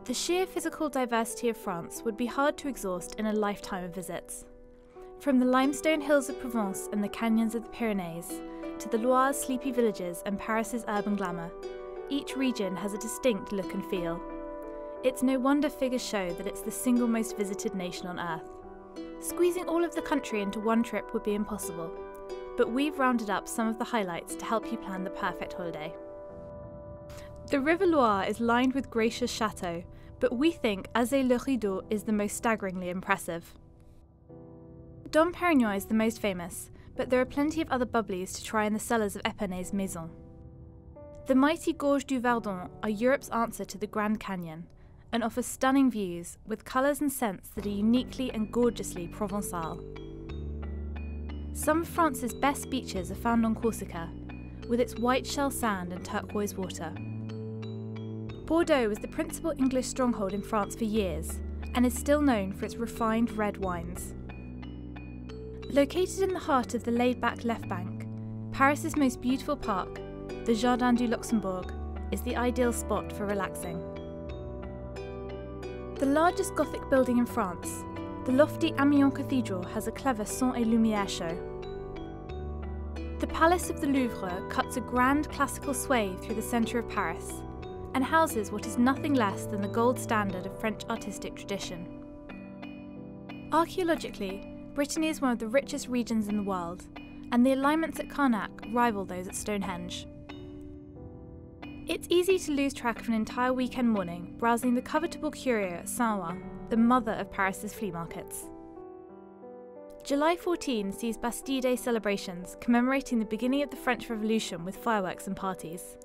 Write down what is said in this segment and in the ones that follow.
The sheer physical diversity of France would be hard to exhaust in a lifetime of visits. From the limestone hills of Provence and the canyons of the Pyrenees, to the Loire's sleepy villages and Paris's urban glamour, each region has a distinct look and feel. It's no wonder figures show that it's the single most visited nation on Earth. Squeezing all of the country into one trip would be impossible, but we've rounded up some of the highlights to help you plan the perfect holiday. The River Loire is lined with gracious châteaux, but we think Azay-le-Rideau is the most staggeringly impressive. Dom Pérignon is the most famous, but there are plenty of other bubblies to try in the cellars of Epernay's Maison. The mighty Gorges du Verdon are Europe's answer to the Grand Canyon, and offer stunning views with colours and scents that are uniquely and gorgeously Provençal. Some of France's best beaches are found on Corsica, with its white shell sand and turquoise water. Bordeaux was the principal English stronghold in France for years, and is still known for its refined red wines. Located in the heart of the laid-back left bank, Paris's most beautiful park, the Jardin du Luxembourg, is the ideal spot for relaxing. The largest Gothic building in France, the lofty Amiens Cathedral, has a clever son et lumière show. The Palace of the Louvre cuts a grand classical swathe through the centre of Paris, and houses what is nothing less than the gold standard of French artistic tradition. Archaeologically, Brittany is one of the richest regions in the world, and the alignments at Carnac rival those at Stonehenge. It's easy to lose track of an entire weekend morning browsing the covetable curio at St-Ouen, the mother of Paris's flea markets. July 14 sees Bastille Day celebrations commemorating the beginning of the French Revolution with fireworks and parties.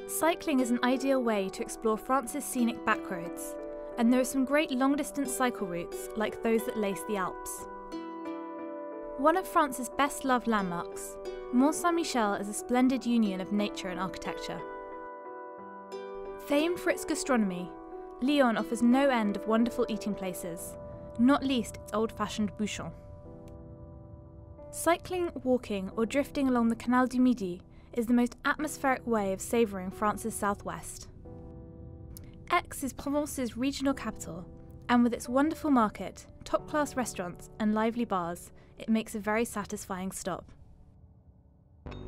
Cycling is an ideal way to explore France's scenic backroads, and there are some great long-distance cycle routes like those that lace the Alps. One of France's best-loved landmarks, Mont-St Michael is a splendid union of nature and architecture. Famed for its gastronomy, Lyon offers no end of wonderful eating places, not least its old-fashioned bouchon. Cycling, walking, or drifting along the Canal du Midi is the most atmospheric way of savouring France's southwest. Aix is Provence's regional capital, and with its wonderful market, top-class restaurants, and lively bars, it makes a very satisfying stop.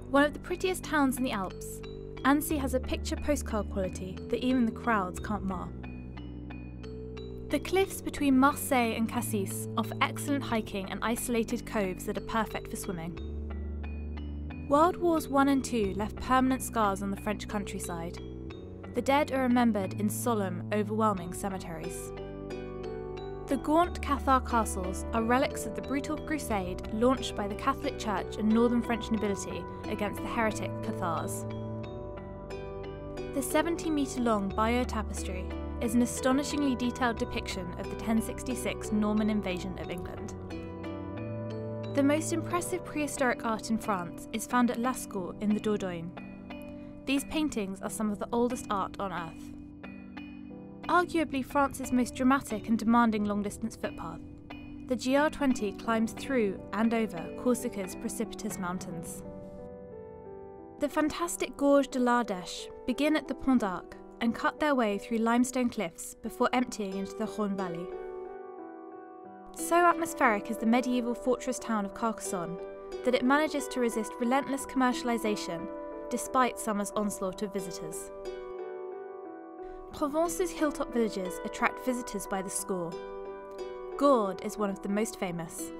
One of the prettiest towns in the Alps, Annecy has a picture postcard quality that even the crowds can't mar. The cliffs between Marseille and Cassis offer excellent hiking and isolated coves that are perfect for swimming. World Wars I and II left permanent scars on the French countryside. The dead are remembered in solemn, overwhelming cemeteries. The gaunt Cathar Castles are relics of the brutal crusade launched by the Catholic Church and northern French nobility against the heretic Cathars. The 70-metre-long Bayeux Tapestry is an astonishingly detailed depiction of the 1066 Norman invasion of England. The most impressive prehistoric art in France is found at Lascaux in the Dordogne. These paintings are some of the oldest art on Earth. Arguably France's most dramatic and demanding long-distance footpath, the GR20 climbs through and over Corsica's precipitous mountains. The fantastic Gorges de l'Ardèche begin at the Pont d'Arc and cut their way through limestone cliffs before emptying into the Rhône Valley. So atmospheric is the medieval fortress town of Carcassonne that it manages to resist relentless commercialisation despite summer's onslaught of visitors. Provence's hilltop villages attract visitors by the score. Gordes is one of the most famous.